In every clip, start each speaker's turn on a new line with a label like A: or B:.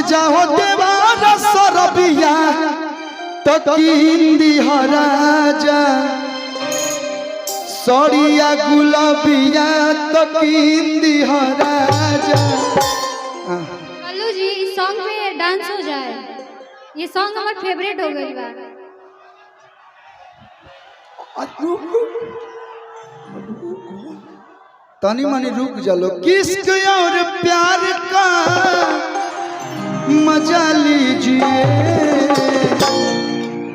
A: जाओ देवारा सरबिया तो कींदी राजा सड़िया गुलाबिया तो कींदी राजा।
B: कल्लू जी इस सॉन्ग पे डांस हो जाए, ये सॉन्ग हमारा फेवरेट हो गई बा।
A: तनी मनी रुक जालो। किश्क और प्यार का मजा लीजिए,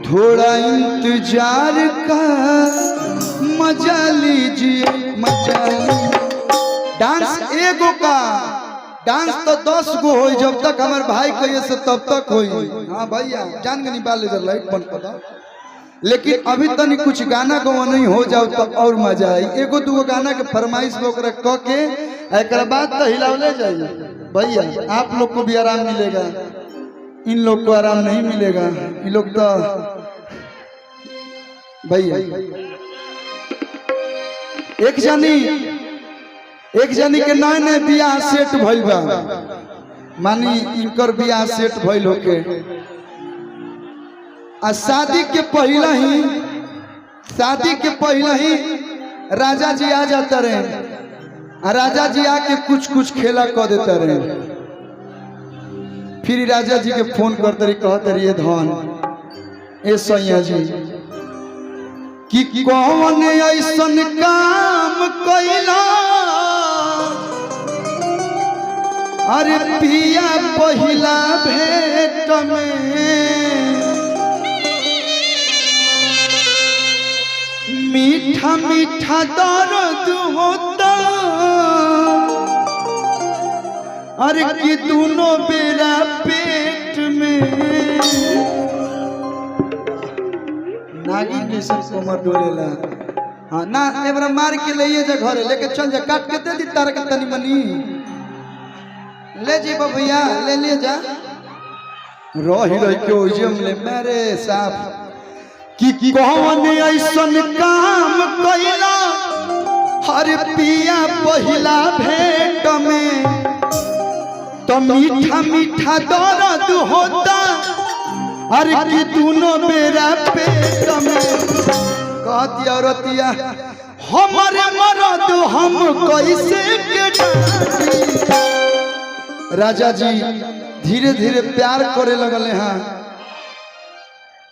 A: थोड़ा इंतजार का मजा लीजिए, मजा लीजिए। डांस एगो का डांस तो 10 गो हो, जब तक हमारे भाई कहिए से तब तक होई। हाँ भैया जान गनी बाल लाइट बंद कर दो। लेकिन अभी तनी कुछ गाना गवा नहीं हो जाओ तो और मजा आई। एगो दूगो गाना के फरमाइश क के एक बाद तो हिलावले जाइए भैया। आप लोग को भी आराम मिलेगा, इन लोग को आराम नहीं मिलेगा। इन लोग तो भैया एक जानी के नए नए बियाह सेट भइल बा, मानी इनकर बियाह सेट भइल होके आ शादी के पहले ही राजा जी आ जाता रहे। राजा जी आके कुछ कुछ खेला कर देता रहे। फिर राजा जी के फोन करते रही, कहते रही धन ए सैया जी कि कौन ऐसन काम कैला, अरे पिया पहिला भेंट में मीठा मीठा दर्द होता, अरे कि दोनों बेरा पेट में। नागिन जैसे कोमर डोलेला। हाँ ना एबरा मार के ले जा घरे लेके चल जा, काट के दे दी तार के तनी मनी ले जी भैया ले जा। रही के ओजम ले मेरे साफ कि कौन ऐसन काम कैला, हर पिया पहिला भेंट में तो मीठा मीठा दर्द होता, अरे कि दोनों बेरा पेट में। कहती औरतिया हमारे मरद हम कैसे के डांटी। राजा जी धीरे धीरे प्यार करे लगले हाँ,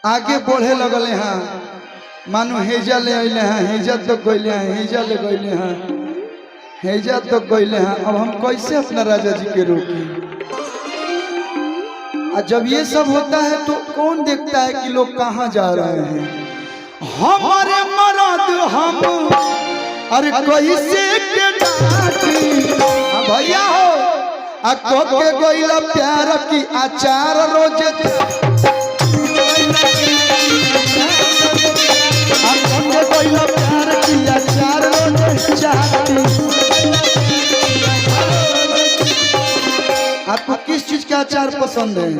A: आगे बढ़े लगले हाँ। मानो हेजा ले अले हाँ, हेजा तो गईले हाँ, हेजा ले गईले हाँ, हेजा तो गईले हाँ। अब हम कैसे अपना राजा जी के रोकी। जब ये सब होता है तो कौन देखता है कि लोग कहाँ जा रहे हैं। हमारे मरद हम अरे कैसे के डांटी भैया हो के गईला प्यार की आचार रोज प्यार की आचार रोज चाहती। आपको किस चीज का अचार पसंद है?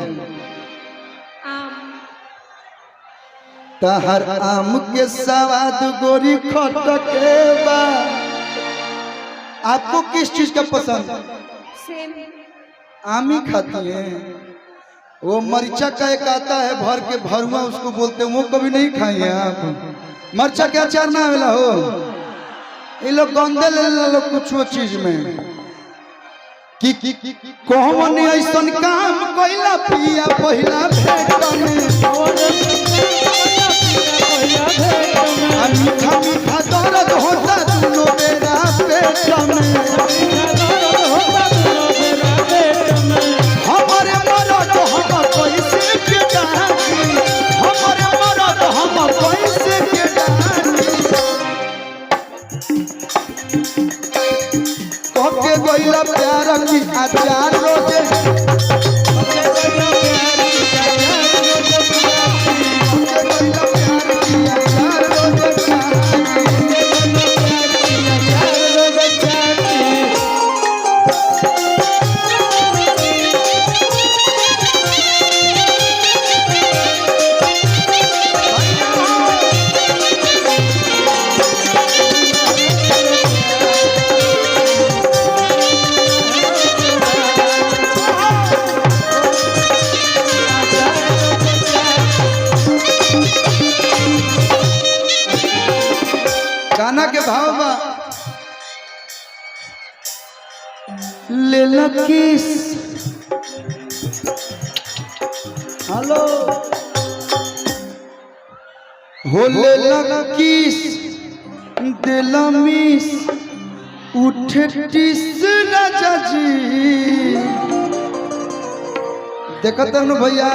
A: हर आम के स्वाद गोरी खटके बा। आपको किस चीज का पसंद? आम ही खाती हैं। वो मरचा का एक आता है भर के भरुआ उसको बोलते हैं, वो कभी नहीं खाई है आप? मरचा के अचार ना मिला हो, ये लोग गंदे ले लो कुछ वो चीज में कि कौन ऐसन काम कैला पिया पहिला भेंट में। मीठा मीठा दर्द होता दोनों बेरा पेट में। हमारे मरद हम कैसे के डांटी, हमारे मरद हम कैसे के डांटी। के गईला प्यार की आचार रोजे गाना के भाव बा ले लकीस हेलो हो ले लकीस दिलमिस उठे टिस राजा जी देखत न भैया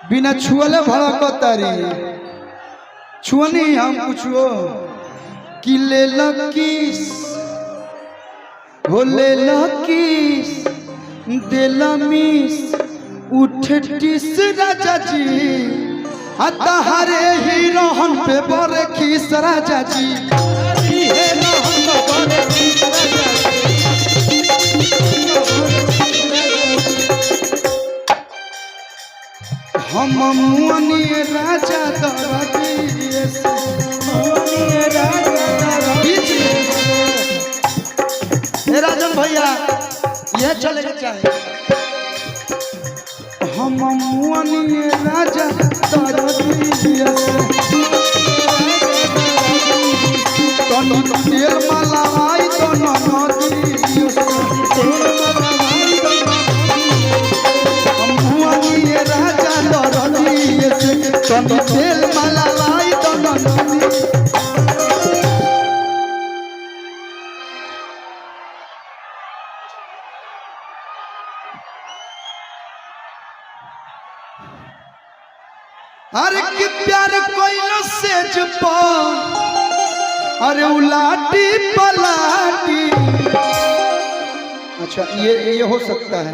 A: बिना छुअले भड़कतारी छुअनी हम कुछो कि ले लकीस हो ले लकीस दिलमिस उठे टिस राजा जी हरे ही रोहन पे बरे खीस राजा जी हम मुअनी राजा राजन भैया यह चले के चाहे हम मुअनी राजा तेल माला आई तो नदी राजा तेल माला आई तो नदी अरे कि प्यार कोई सेज पा अरे उलाटी पलाटी अच्छा ये हो सकता है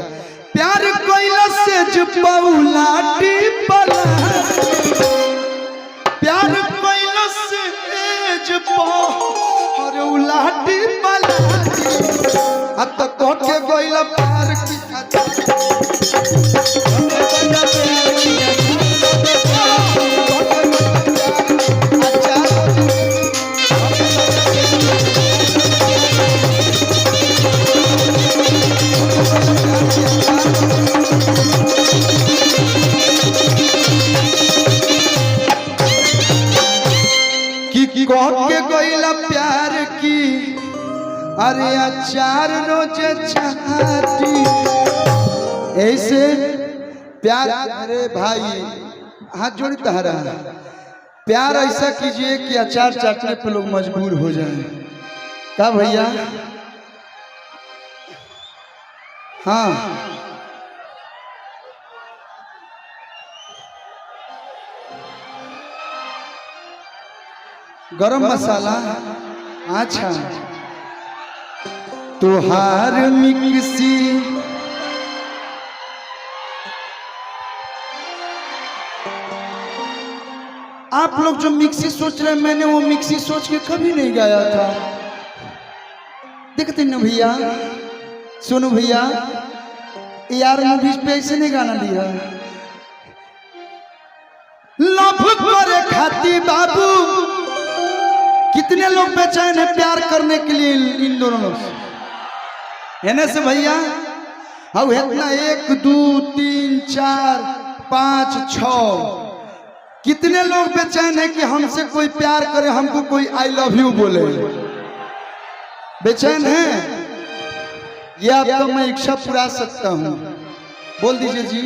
A: प्यार कोई सेज पा उलाटी पलाटी प्यार कोई सेज पा अरे उलाटी पलाटी अब तक तो के गोइला प्यार की के गोइला प्यार की अरे अचार रोज छाती ऐसे प्यार अरे भाई हाथ जोड़ी तहरा प्यार ऐसा कीजिए कि अचार चाटने पे लोग मजबूर हो जाए क्या भैया हाँ गरम मसाला अच्छा तुहार मिक्सी आप लोग जो मिक्सी सोच रहे हैं मैंने वो मिक्सी सोच के कभी नहीं गाया था देखते न भैया सोनू भैया यार मूवीज पे ऐसे नहीं गाना दिया लव करे खाती बाबू कितने लोग बेचैन है प्यार करने के लिए इन दोनों लोग है ना से भैया अब इतना 1 2 3 4 5 6 कितने लोग बेचैन है कि हमसे कोई प्यार करे हमको कोई आई लव यू बोले बेचैन है ये आपका मैं इच्छा पूरा सकता हूँ बोल दीजिए जी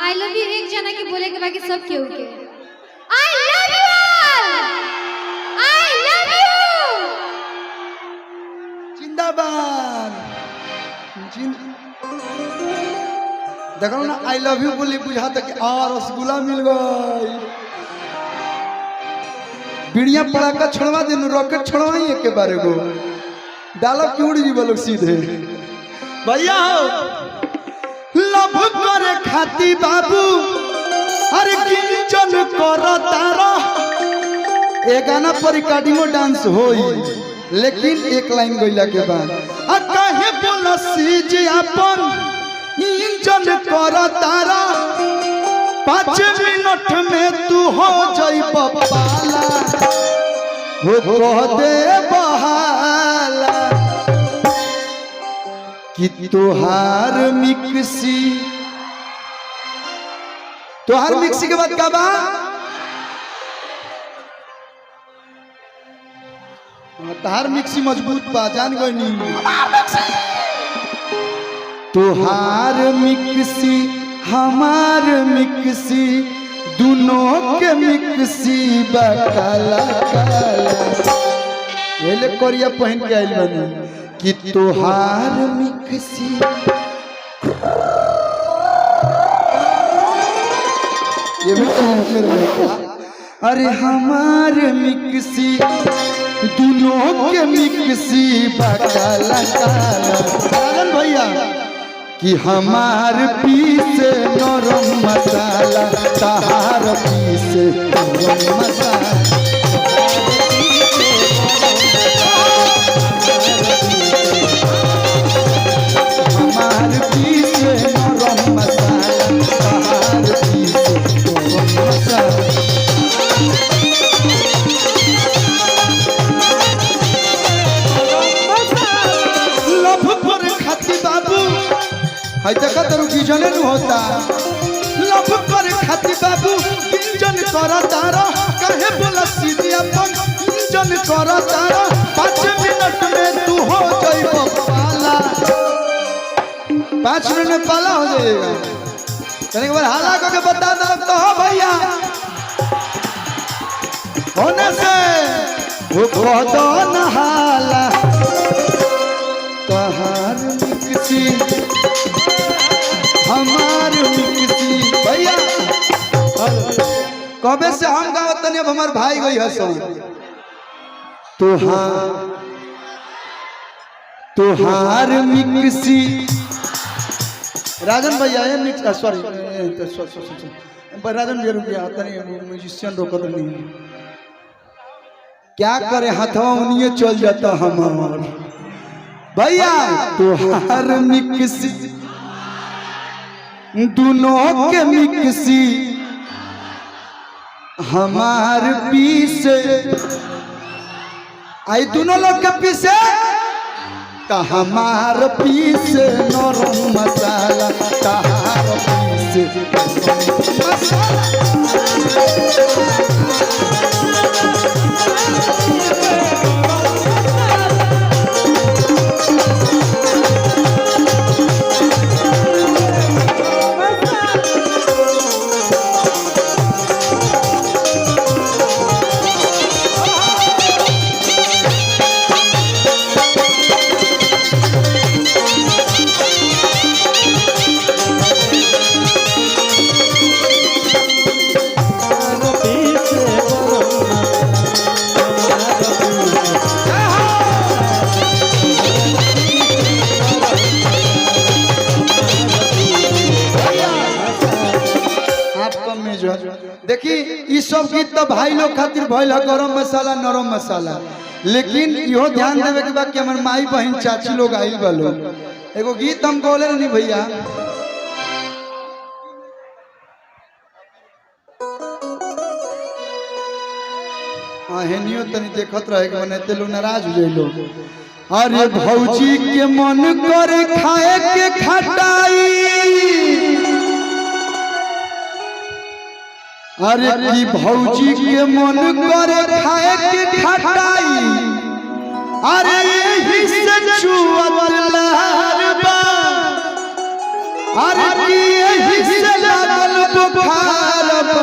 B: आई लव यू एक जना के बोले के बाकी सब केहू के I love you I love you
A: जिंदाबाद देखो ना आई लव यू बोली बुझा तक रसगुल्ला मिल गई बिड़िया पड़ाका छोड़वा देनु रॉकेट छोड़वाई एक के बारे को डालो क्यों उड़ जी लोग सीधे भैया लव करे खाती बाबू अरे किंचन करो तारा ए गाना पर रिकॉर्डिंगो डांस होई लेकिन एक लाइन गइला के बाद आ काहे बोला सीज अपन इंजन करो तारा 5 मिनट में तू हो जाई पाला हो कह दे बहाला कि तुहार मिक्सी के बाद का बा तार मिक्सी मजबूत बा जान गई नहीं तुहार मिक्सी हमार मिक्सी दोनों के मिक्सी बा काला काला एले कोरिया पहन के आइल बनी कि तुहार मिक्सी ये भी अरे हमार मिक्सी दोनों के मिक्सी बकाला काला राजन भैया कि हमार पीस नरम मसाला तहार पीस नरम मसाला हमार पीस नरम मसाला तहार पीस नरम मसाला हाय देखा तेरू गिजने नु होता लव कर खाती बाबू गिंजन करा तारा कहे बोला सीधी अपन गिंजन करा तारा 5 मिनट में तू हो जाइबो पाला 5 मिनट में पाला हो जाएगा कहने के बाद हाला को के बता दो तो हो भैया होने से वो खुदा नहाला तहार मिक्सी हमार मिक्सी भैया कबे से हम गावत तनी अब हमार भाई गई हसन तुहार मिक्सी राजन भैया ये मिक्स सॉरी राजन भैया रुपया तनी म्यूजिशियन रोकत नहीं क्या करे हथवा उन्हीं चल जाता हमार भैया तुहार मिक्सी दोनों के मिक्सी हमार पीस आई दोनों लोग के पीसे तो हमार पीस नरम मसाला तहार पीस देखी ये सब गीत तो भाई लोग खातिर भइल है गरम मसाला नरम मसाला लेकिन इहो ध्यान देवे के बा कि हमर माई बहन चाची लोग आइल बा लोग एगो गीत हम बोले नहीं भैया हाँ हेनियो तनी देखत रहे कि मने लोग नाराज हो जाइलो अरे भौजी के मन करे खाए के खटाई अरे की भौजी के मन करे खाए के खटाई अरे यही से चुअत लहरबा अरे की यही से लागल बुखारबा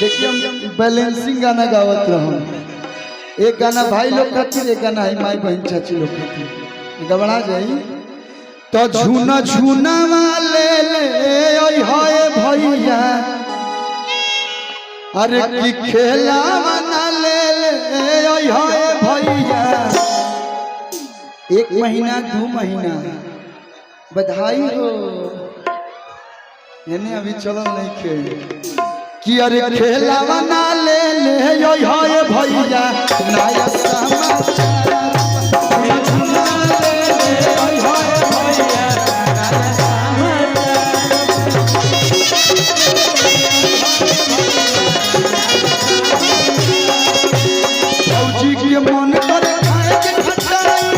A: देखिए हम बैलेंसिंग गाना गावत रहूं एक गाना भाई लोग खातिर एक गाना है माई बहन चाची लोग खातिर गबड़ा जाई तो झूना झूना वाले ले ओय होए भैया अरे की खेला बना ले ओय होए भैया 1 महीना 2 महीना बधाई हो यानी अभी चलो नहीं खेल कि अरे खेला बना ले ओय होए भैया नया समाचार मन करे खाए के खटाई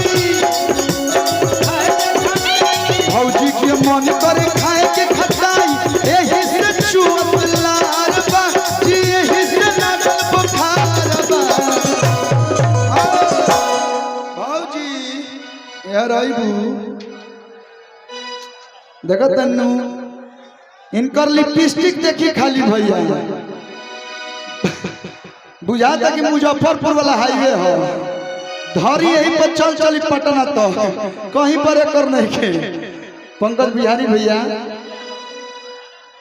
A: भौजी के मन करे खाए के खटाई एही से चुअत लारबा जी एही से लागल बुखार यार आईबू देखो तन्नू इनकर लिपस्टिक देखी खाली भैया बुझाता कि मुजफ्फरपुर वाला हाईवे है धरी यही पर चल चली पटना तो कहीं पर एकर नहीं के पंकज बिहारी भैया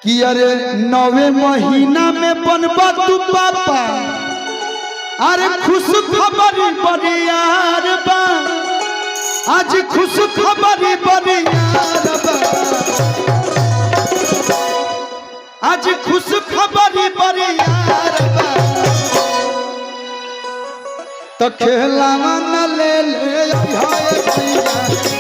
A: कि अरे 9वें महीना में बनबा तू पापा अरे खुश खबरी बड़ी यार बा आज खुश खबरी बड़ी यार बा आज खुश खबरी बड़ी यार बा तो खेलावा न ले ले हाय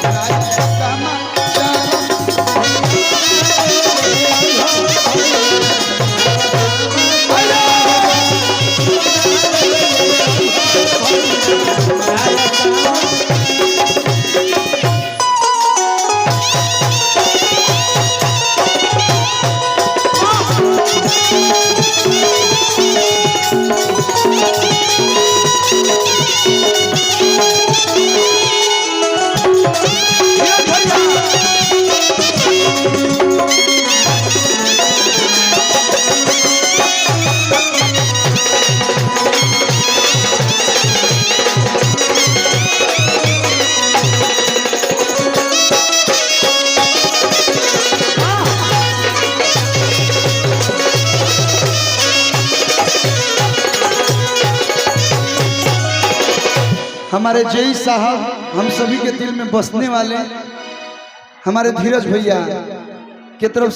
A: हमारे जय साहब हम सभी के दिल में बसने वाले हमारे धीरज भैया की तरफ से